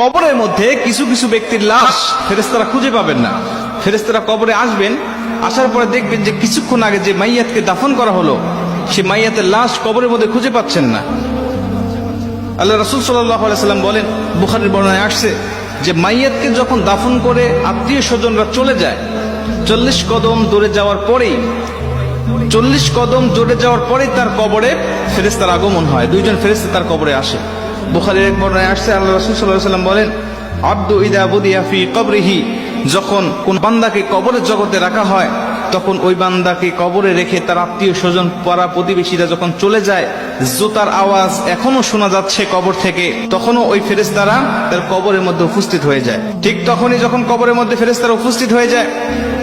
কবরের মধ্যে কিছু কিছু ব্যক্তির লাশ ফেরেশতারা খুঁজে পাবেন না। ফেরেশতারা কবরে আসবেন, আসার পরে দেখবেন যে কিছুক্ষণ আগে যে মাইয়াতকে দাফন করা হলো সে মাইয়াতের লাশ কবরের মধ্যে খুঁজে পাচ্ছেন না। আল্লাহ রাসূল সাল্লাল্লাহু আলাইহি সাল্লাম বলেন, বুখারীর বর্ণনায় আসছে যে মাইয়াতকে যখন দাফন করে আত্মীয় স্বজনরা চলে যায়, 40 কদম দূরে যাওয়ার পরেই তার কবরে ফেরেশতার আগমন হয়। দুইজন ফেরেশতা তার কবরে আসে। বুখারীর এক বর্ণনায় আসছে, আল্লাহ রাসূল সাল্লাল্লাহু আলাইহি সাল্লাম বলেন, আব্দু ইদা বুদিয়া ফি কবরিহি, যখন কোন বান্দাকে কবরের জগতে রাখা হয় তখন ওই বান্দাকে কবরে রেখে তার আত্মীয় স্বজন পাড়া প্রতিবেশীরা যখন চলে যায়, জুতার আওয়াজ এখনো শোনা যাচ্ছে কবর থেকে, তখনও ওই ফেরেশতারা তার কবরের মধ্যে উপস্থিত হয়ে যায়। ঠিক তখনই যখন কবরের মধ্যে ফেরেশতারা উপস্থিত হয়ে যায়,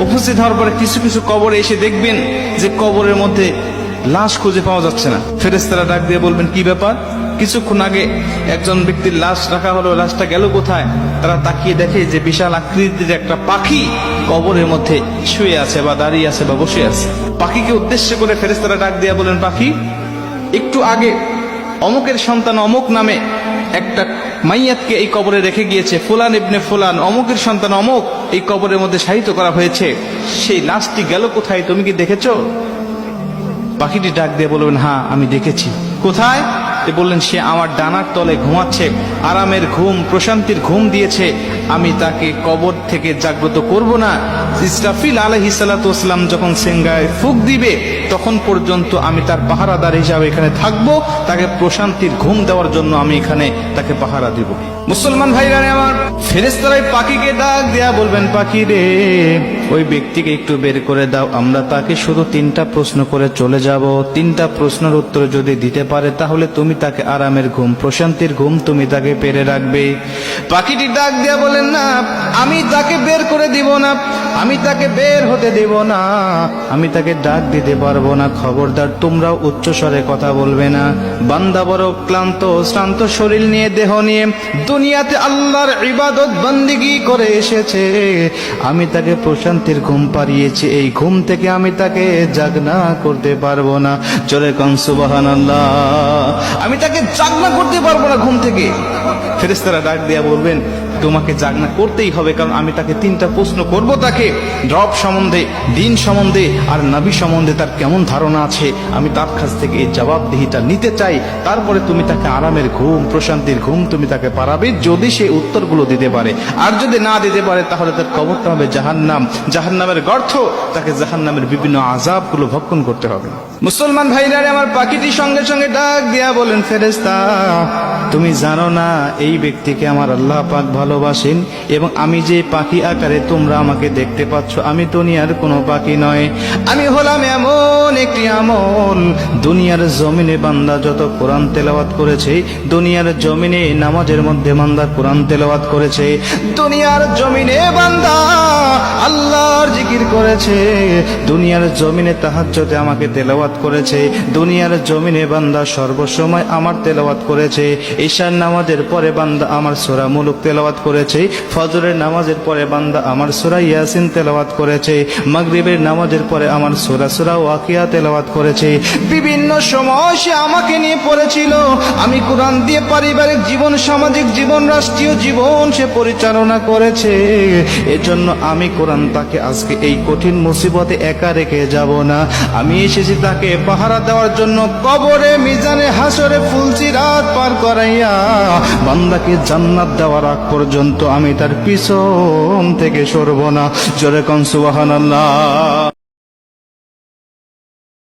উপস্থিত হওয়ার পরে কিছু কিছু কবরে এসে দেখবেন যে কবরের মধ্যে লাশ খুঁজে পাওয়া যাচ্ছে না। ফেরেশতারা ডাক দিয়ে বলবেন, কি ব্যাপার? কিছুক্ষণ আগে একজন ব্যক্তির লাশ রাখা হলো, লাশটা গেল কোথায়? তারা তাকিয়ে দেখে যে বিশাল আকৃতির একটা পাখি কবরের মধ্যে শুয়ে আছে বা দাঁড়িয়ে আছে বা বসে আছে। পাখিকে উদ্দেশ্য করে ফেরেশতারা ডাক দিয়ে বলেন, পাখি, একটু আগে অমুকের সন্তান অমুক নামে একটা মাইয়াতকে এই কবরে রেখে গিয়েছে, ফুলান ইবনে ফুলান, অমুকের সন্তান অমুক এই কবরের মধ্যে শায়িত করা হয়েছে, সেই লাশটি গেল কোথায়? তুমি কি দেখেছো? পাখিটি ডাক দিয়ে বলবেন, হ্যাঁ আমি দেখেছি। কোথায়? বললেন, সে আমার ডানার তলে ঘুমাচ্ছে, আরামের ঘুম, প্রশান্তির ঘুম দিয়েছে, আমি তাকে কবর থেকে জাগ্রত করব না। ইসরাফিল আলাইহিস সালাতু ওয়াস সালাম যখন সিংহায় ফুঁক দিবে তখন পর্যন্ত আমি তার পাহারাদার হিসাবে এখানে থাকবো, তাকে প্রশান্তির ঘুম দেওয়ার জন্য আমি এখানে তাকে পাহারা দিব। মুসলমান ভাইরা আমার, ফেরেশতারাই পাখিকে ডাক দেয়া বলবেন, পাখি রে, ওই ব্যক্তিকে একটু বের করে দাও, আমরা তাকে শুধু 3টা প্রশ্ন করে চলে যাব। 3টা প্রশ্নের উত্তর যদি দিতে পারে তাহলে তুমি তাকে আরামের ঘুম, প্রশান্তির ঘুম তুমি তাকে পেরে রাখবে। পাখিটি ডাক দেয়া বলেন, না, আমি তাকে বের করে দিব না, আমি তাকে বের হতে দেব না, আমি তাকে ডাক দিতে পারবো না। খবরদার তোমরাও উচ্চ স্বরে কথা বলবে না। বান্দা বড় ক্লান্ত শ্রান্ত শরীর নিয়ে, দেহ নিয়ে দুনিয়াতে আল্লাহর ইবাদত বন্দেগী করে এসেছে, আমি তাকে প্রশান্তির ঘুম পাড়িয়েছি, এই ঘুম থেকে আমি তাকে জাগনা করতে পারবো না। জোরে কোন সুবহানাল্লাহ। আমি তাকে জাগনা করতে পারবো না ঘুম থেকে। ফেরেশতারা ডাক দিয়া বলবেন, তোমাকে জাগনা করতেই হবে, কারণ আমি তাকে 3টা প্রশ্ন করব, তাকে রব সম্বন্ধে, দিন সম্বন্ধে আর নবী সম্বন্ধে তার কেমন ধারণা আছে, আমি তার কাছ থেকে এই জবাবদিহিটা নিতে চাই। তারপরে তুমি তাকে আরামের ঘুম, প্রশান্তির ঘুম তুমি তাকে পারাবে, যদি সে উত্তরগুলো দিতে পারে। আর যদি না দিতে পারে তাহলে তার কবরটা হবে জাহান্নাম, জাহান্নামের গর্ত, তাকে জাহান্নামের বিভিন্ন আযাবগুলো ভক্ষণ করতে হবে। মুসলমান ভাইরা আমার, পাখিটি সঙ্গে সঙ্গে ডাক দিয়া বলেন, ফেরেশতা, তুমি জানো না এই ব্যক্তিকে আমার আল্লাহ পাক ভালোবাসেন, এবং আমি যে পাখি আকারে তোমরা আমাকে দেখতে পাচ্ছ, আমি দুনিয়ার কোনো পাখি নয়, আমি হলাম এমন একটি আমল। দুনিয়ার জমিনে বান্দা যত কোরআন তেলাওয়াত করেছে, দুনিয়ার জমিনে নামাজের মধ্যে বান্দা কোরআন তেলাওয়াত করেছে, দুনিয়ার জমিনে বান্দা আল্লাহর জিকির করেছে, দুনিয়ার জমিনে তাহাজ্জুদে আমাকে তেলাওয়াত করেছে, দুনিয়ার জমিনে বান্দা সর্বসময় আমার তেলাওয়াত করেছে, ঈশার নামাজের পরে বান্দা আমার সূরা মুলুক তেলাওয়াত করেছে, ফজরের নামাজের পরে বান্দা আমার সূরা ইয়াসিন তেলাওয়াত করেছে, মাগরিবের নামাজের পরে আমার সূরা ওয়াকিয়া তেলাওয়াত করেছে। বিভিন্ন সময় সে আমাকে নিয়ে পড়েছিল, আমি কোরআন দিয়ে পারিবারিক জীবন, সামাজিক জীবন, রাষ্ট্রীয় জীবন সে পরিচালনা করেছে। এজন্য আমি কোরআন তাকে আজকে এই কঠিন মুসিবতে একা রেখে যাব না। আমি এসেছি তাকে পাহারা দেওয়ার জন্য, কবরে, মিজানে, হাসরে ফুলসিরাত পার করাইয়া বান্দাকে জান্নাত দেওয়ার আগ পর্যন্ত আমি তার পিছন থেকে সরব না। জোরে কোন সুবহানাল্লাহ।